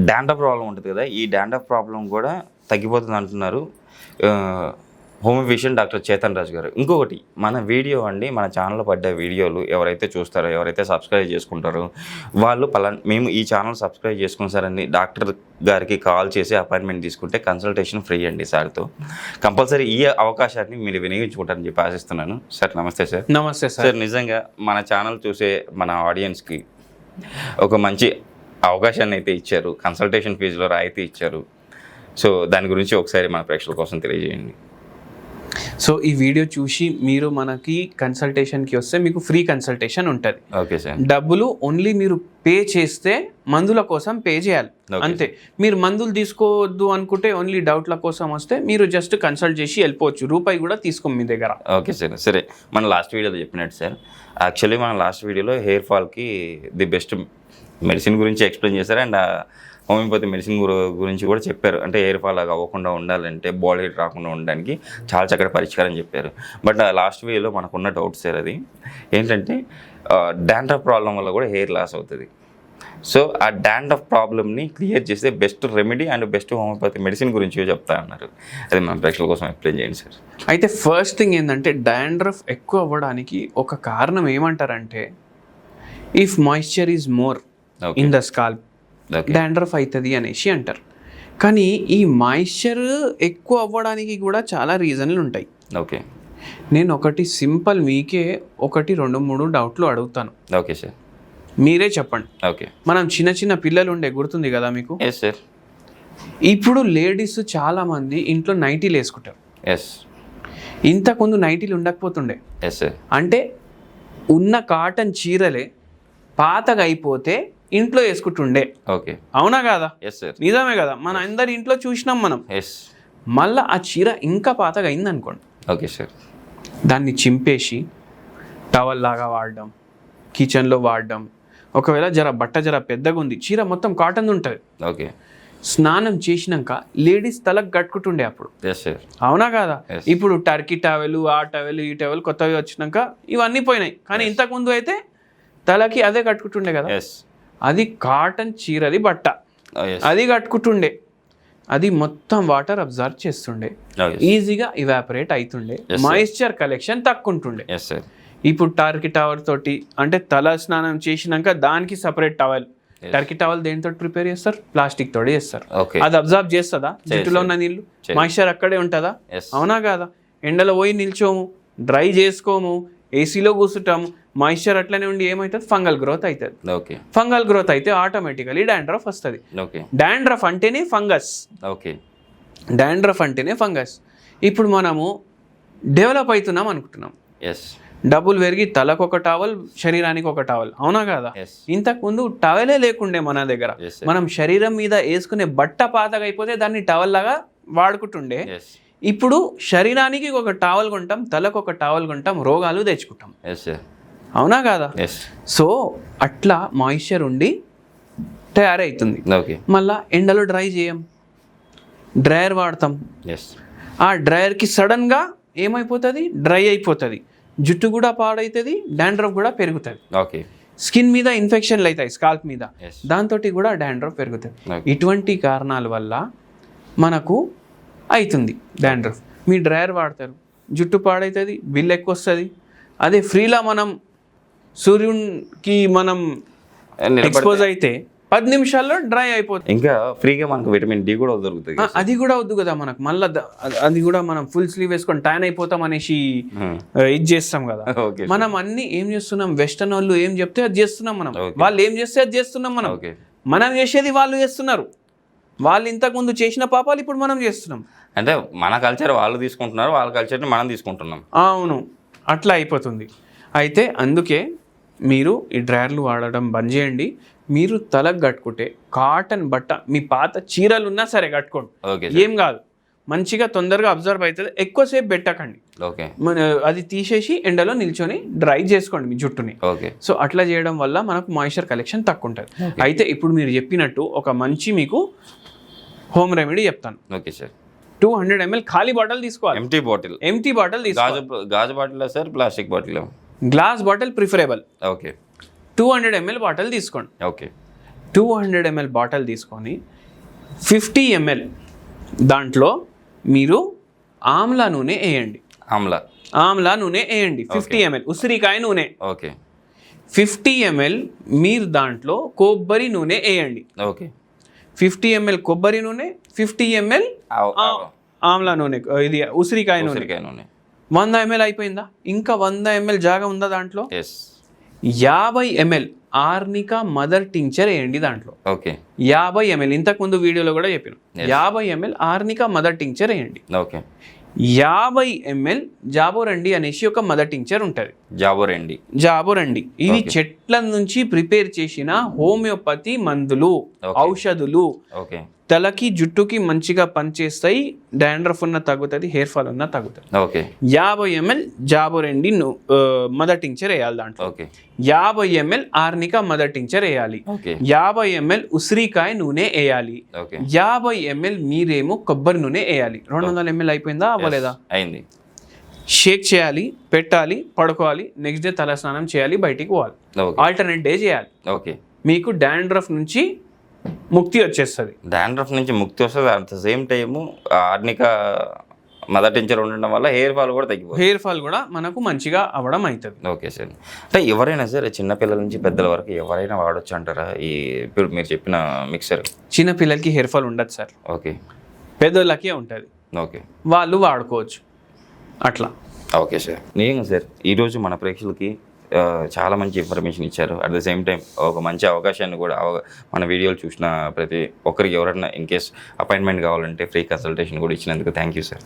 Dandruff problem ఉంటుంది కదా, ఈ డాండ్రఫ్ ప్రాబ్లం కూడా తగ్గిపోతుంది అంటున్నారు homeo physician doctor Chetan Raj గారు. ఇంకొకటి, మన వీడియో అండి, మన ఛానల్లో పడ్డ వీడియోలు ఎవరైతే చూస్తారో, ఎవరైతే సబ్స్క్రైబ్ చేసుకుంటారో వాళ్ళు మేము ఈ ఛానల్ సబ్స్క్రైబ్ చేసుకుని సార్ అని డాక్టర్ గారికి కాల్ చేసి అపాయింట్మెంట్ తీసుకుంటే కన్సల్టేషన్ ఫ్రీ అండి సార్తో. కంపల్సరీ ఈ అవకాశాన్ని మీరు వినియోగించుకుంటారని చెప్పి ఆశిస్తున్నాను. సార్ నమస్తే సార్. నమస్తే సార్. నిజంగా మన ఛానల్ చూసే మన ఆడియన్స్కి ఒక మంచి అవకాశాన్ని అయితే ఇచ్చారు, కన్సల్టేషన్ ఫీజులో రాయితీ ఇచ్చారు. సో దాని గురించి ఒకసారి మన ప్రేక్షకుల కోసం తెలియజేయండి. సో ఈ వీడియో చూసి మీరు మనకి కన్సల్టేషన్కి వస్తే మీకు ఫ్రీ కన్సల్టేషన్ ఉంటుంది. Okay sir. డబ్బులు ఓన్లీ మీరు పే చేస్తే మందుల కోసం పే చేయాలి, అంతే. మీరు మందులు తీసుకోవద్దు అనుకుంటే, ఓన్లీ డౌట్ల కోసం వస్తే మీరు జస్ట్ కన్సల్ట్ చేసి వెళ్ళిపోవచ్చు, రూపాయి కూడా తీసుకోం మీ దగ్గర. Okay sir. సరే, మన లాస్ట్ వీడియోలో చెప్పినట్టు సార్, యాక్చువల్లీ మన లాస్ట్ వీడియోలో హెయిర్ ఫాల్కి ది బెస్ట్ మెడిసిన్ గురించి ఎక్స్ప్లెయిన్ చేశారు అండ్ హోమియోపతి మెడిసిన్ గురించి కూడా చెప్పారు. అంటే హెయిర్ ఫాల్ అవ్వకుండా ఉండాలంటే, బాడీ హీట్ రాకుండా ఉండడానికి చాలా చక్కటి పరిష్కారం చెప్పారు. బట్ లాస్ట్ వీడియోలో మనకున్న డౌట్ సార్ అది ఏంటంటే, డాండ్రఫ్ ప్రాబ్లం వల్ల కూడా హెయిర్ లాస్ అవుతుంది. సో ఆ డాండ్రఫ్ ప్రాబ్లమ్ని క్లియర్ చేస్తే best remedy and best homeopathy medicine గురించి చెప్తా అన్నారు. అది మన ప్రేక్షకుల కోసం ఎక్స్ప్లెయిన్ చేయండి సార్. అయితే ఫస్ట్ థింగ్ ఏంటంటే, డాండ్రఫ్ ఎక్కువ అవ్వడానికి ఒక కారణం ఏమంటారంటే, if moisture is more in the scalp dandruff అవుతుంది అనేసి అంటారు. కానీ ఈ మాయిశ్చర్ ఎక్కువ అవ్వడానికి కూడా చాలా రీజన్లు ఉంటాయి. ఓకే, నేను ఒకటి సింపుల్ మీకే 1, 2, 3 డౌట్లు అడుగుతాను. ఓకే సార్, మీరే చెప్పండి. ఓకే. మనం చిన్న పిల్లలు ఉండే గుర్తుంది కదా మీకు? Yes sir. ఇప్పుడు లేడీస్ చాలామంది ఇంట్లో నైటీలు వేసుకుంటారు. ఎస్. ఇంతకుముందు నైటీలు ఉండకపోతుండే. Yes sir. అంటే ఉన్న కాటన్ చీరలే పాతగా అయిపోతే ఇంట్లో వేసుకుంటుండే. ఓకే, అవునా కాదా? Yes sir. నిజమే కదా, మన అందరి ఇంట్లో చూసినాం మనం. ఎస్. మళ్ళీ ఆ చీర ఇంకా పాతగా అయింది అనుకోండి, ఓకే సార్, దాన్ని చింపేసి టవల్ లాగా వాడడం, కిచెన్లో వాడడం. ఒకవేళ బట్ట పెద్దగా ఉంది, చీర మొత్తం కాటన్ ఉంటుంది. ఓకే. స్నానం చేసినాక లేడీస్ తలకు కట్టుకుంటుండే అప్పుడు. Yes sir. అవునా కాదా? ఇప్పుడు టర్కీ టవల్, ఆ టవల్, ఈ టవల్ కొత్తవి వచ్చినాక ఇవన్నీ పోయినాయి. కానీ ఇంతకుముందు అయితే తలకి అదే కట్టుకుంటుండే కదా. అది కాటన్ చీరది బట్ట, అది కట్టుకుంటుండే. అది మొత్తం వాటర్ అబ్జర్వ్ చేస్తుండే, ఈజీగా ఇవాపరేట్ అవుతుండే, మాయిశ్చర్ కలెక్షన్ తక్కువ ఉంటుండే. ఇప్పుడు టర్కీ టవల్ తోటి, అంటే తల స్నానం చేసినాక దానికి సపరేట్ టవల్. టర్కీ టవల్ దేనితో ప్రిపేర్ చేస్తారు? ప్లాస్టిక్ తోటి చేస్తారు. అది అబ్జర్వ్ చేస్తుందా? జుట్టులో ఉన్న నీళ్ళు, మాయిశ్చర్ అక్కడే ఉంటుందా? అవునా కాదా? ఎండలో పోయి నిల్చోము, డ్రై చేసుకోము, ఏసీలో కూర్చుంటాము, మాయిశ్చర్ అట్లనే ఉండి ఏమవుతుంది? ఫంగల్ గ్రోత్ అవుతుంది. ఓకే. ఫంగల్ గ్రోత్ అయితే ఆటోమేటికలీ డాండ్రఫ్ వస్తుంది. ఓకే. డాండ్రఫ్ అంటేనే ఫంగస్. ఓకే. డాండ్రఫ్ అంటేనే ఫంగస్. ఇప్పుడు మనము డెవలప్ అవుతున్నాం అనుకుంటున్నాం. ఎస్. డబ్బులు పెరిగి తలకు ఒక టవల్, శరీరానికి ఒక టవల్. అవునా కాదా? ఇంతకుముందు టవలే లేకుండే మన దగ్గర. మనం శరీరం మీద వేసుకునే బట్ట పాతగా అయిపోతే దాన్ని టవల్ లాగా వాడుకుంటుండే. ఇప్పుడు శరీరానికి ఒక టవల్ కొంటాం, తలకు ఒక టవల్ కొంటాం, రోగాలు తెచ్చుకుంటాం. అవునా కాదా? సో అట్లా మాయిశ్చర్ ఉండి తయారవుతుంది. మళ్ళా ఎండలో డ్రై చేయం, డ్రైయర్ వాడతాం. ఆ డ్రైయర్కి సడన్గా ఏమైపోతుంది? డ్రై అయిపోతుంది, జుట్టు కూడా పాడవుతుంది, డాండ్రఫ్ కూడా పెరుగుతుంది. స్కిన్ మీద ఇన్ఫెక్షన్లు అవుతాయి, స్కాల్ప్ మీద, దాంతో కూడా డాండ్రఫ్ పెరుగుతుంది. ఇటువంటి కారణాల వల్ల మనకు అవుతుంది డాండ్రఫ్. మీ డ్రైయర్ వాడతారు, జుట్టు పాడవుతుంది, బిల్ ఎక్కువ వస్తుంది. అదే ఫ్రీలా మనం సూర్యునికి మనం ఎక్స్పోజ్ అయితే 10 నిమిషాల్లో డ్రై అయిపోతుంది. ఇంకా ఫ్రీగా మనకు విటమిన్ డి కూడా దొరుకుతుంది. అది కూడా వద్దు కదా మనకు. మళ్ళీ అది కూడా మనం ఫుల్ స్లీవ్ వేసుకొని ట్యాన్ అయిపోతాం అనేసి ఇది చేస్తాం కదా. మనం అన్ని ఏం చేస్తున్నాం? వెస్టర్న్ వాళ్ళు ఏం చెప్తే అది చేస్తున్నాం మనం, వాళ్ళు ఏం చేస్తే అది చేస్తున్నాం మనం. మనం చేసేది వాళ్ళు చేస్తున్నారు. వాళ్ళు ఇంతకుముందు చేసిన పాపాలు ఇప్పుడు మనం చేస్తున్నాం. అంటే మన కల్చర్ వాళ్ళు తీసుకుంటున్నారు, వాళ్ళ కల్చర్ని మనం తీసుకుంటున్నాం. అవును, అట్లా అయిపోతుంది. అయితే అందుకే మీరు ఈ డ్రైయర్లు వాడడం బంద్ చేయండి. మీరు తలకు కట్టుకుంటే కాటన్ బట్ట, మీ పాత చీరలు ఉన్నా సరే కట్టుకోండి, ఏం కాదు. మంచిగా తొందరగా అబ్జర్వ్ అవుతుంది. ఎక్కువసేపు పెట్టకండి. అది తీసేసి ఎండలో నిల్చొని డ్రై చేసుకోండి మీ జుట్టుని. సో అట్లా చేయడం వల్ల మనకు మాయిశ్చర్ కలెక్షన్ తక్కువ ఉంటుంది. అయితే ఇప్పుడు మీరు చెప్పినట్టు ఒక మంచి మీకు హోమ్ రెమెడీ చెప్తాను. Okay sir. 200 ml ఖాళీ బాటిల్ తీసుకోవాలి. ఎంటీ బాటిల్ తీసుకోవాలి. గాజు bottle sir, plastic bottle? Glass bottle preferable. Okay. 200 ml bottle తీసుకోండి. ఓకే. 200 ml బాటిల్ తీసుకొని 50 ml దాంట్లో మీరు ఆమ్లా నూనె వేయండి. ఆమ్లా నూనె వేయండి 50 ml, ఉసిరికాయ నూనె. ఓకే. 50 ml మీరు దాంట్లో కొబ్బరి నూనె వేయండి. ఓకే. 50 ml కొబ్బరి నూనె, 50 ml ఆమ్లా నూనె, ఇది ఉసిరికాయ నూనె. 100 ml అయిపోయిందా? ఇంకా 100 ml జాగా ఉందా దాంట్లో? 50 ml ఆర్నికా మదర్ టింక్చర్ వేయండి దాంట్లో. ఓకే. 50 ml ఇంతకు ముందు వీడియోలో కూడా చెప్పిన 50 ml ఆర్నికా మదర్ టింక్చర్ వేయండి. ఓకే. 50 ml జాబోరండి అనేసి ఒక మదర్ టింక్చర్ ఉంటుంది. జాబోరండి ఇవి చెట్ల నుంచి ప్రిపేర్ చేసిన హోమియోపతి మందులు, ఔషధులు. తలకి జుట్టుకి మంచిగా పనిచేస్తాయి. డాండ్రఫ్ ఉన్న తగ్గుతుంది, హెయిర్ ఫాల్ ఉన్న తగ్గుతుంది. 50 ml జాబోరండి మదర్ టింక్చర్ వేయాలి దాంట్లో. 50 ml ఆర్నికా మదర్ టింక్చర్ వేయాలి. 50 ml ఉసిరికాయ నూనె వేయాలి. 50 ml మీరేమో కొబ్బరి నూనె వేయాలి. 200 ml అయిపోయిందా? అవ్వలేదా? అయింది. షేక్ చేయాలి, పెట్టాలి, పడుకోవాలి. నెక్స్ట్ డే తల స్నానం చేయాలి, బయటికి పోవాలి. ఆల్టర్నేట్ డే చేయాలి. మీకు డాండ్రఫ్ నుంచి ముక్తి వచ్చేస్తుంది. At the same time arnica mother tincture ఉండడం వల్ల హెయిర్ ఫాల్ కూడా తగ్గిపోతుంది. హెయిర్ ఫాల్ కూడా మనకు మంచిగా అవ్వడం అవుతుంది. Okay sir. అంటే ఎవరైనా సరే చిన్నపిల్లల నుంచి పెద్దల వరకు ఎవరైనా వాడచ్చు అంటారా ఇప్పుడు మీరు చెప్పిన మిక్సర్? చిన్నపిల్లలకి హెయిర్ ఫాల్ ఉండదు సార్. ఓకే. పెద్దోళ్ళకే ఉంటుంది. ఓకే. వాళ్ళు వాడుకోవచ్చు అట్లా. Okay sir. నిజంగా సార్ ఈరోజు మన ప్రేక్షకులకి చాలా మంచి ఇన్ఫర్మేషన్ ఇచ్చారు. అట్ ద సేమ్ టైం ఒక మంచి అవకాశాన్ని కూడా మన వీడియోలు చూసిన ప్రతి ఒక్కరికి ఎవరైనా ఇన్ కేస్ అపాయింట్మెంట్ కావాలంటే ఫ్రీ కన్సల్టేషన్ కూడా ఇచ్చినందుకు థ్యాంక్ యూ సార్.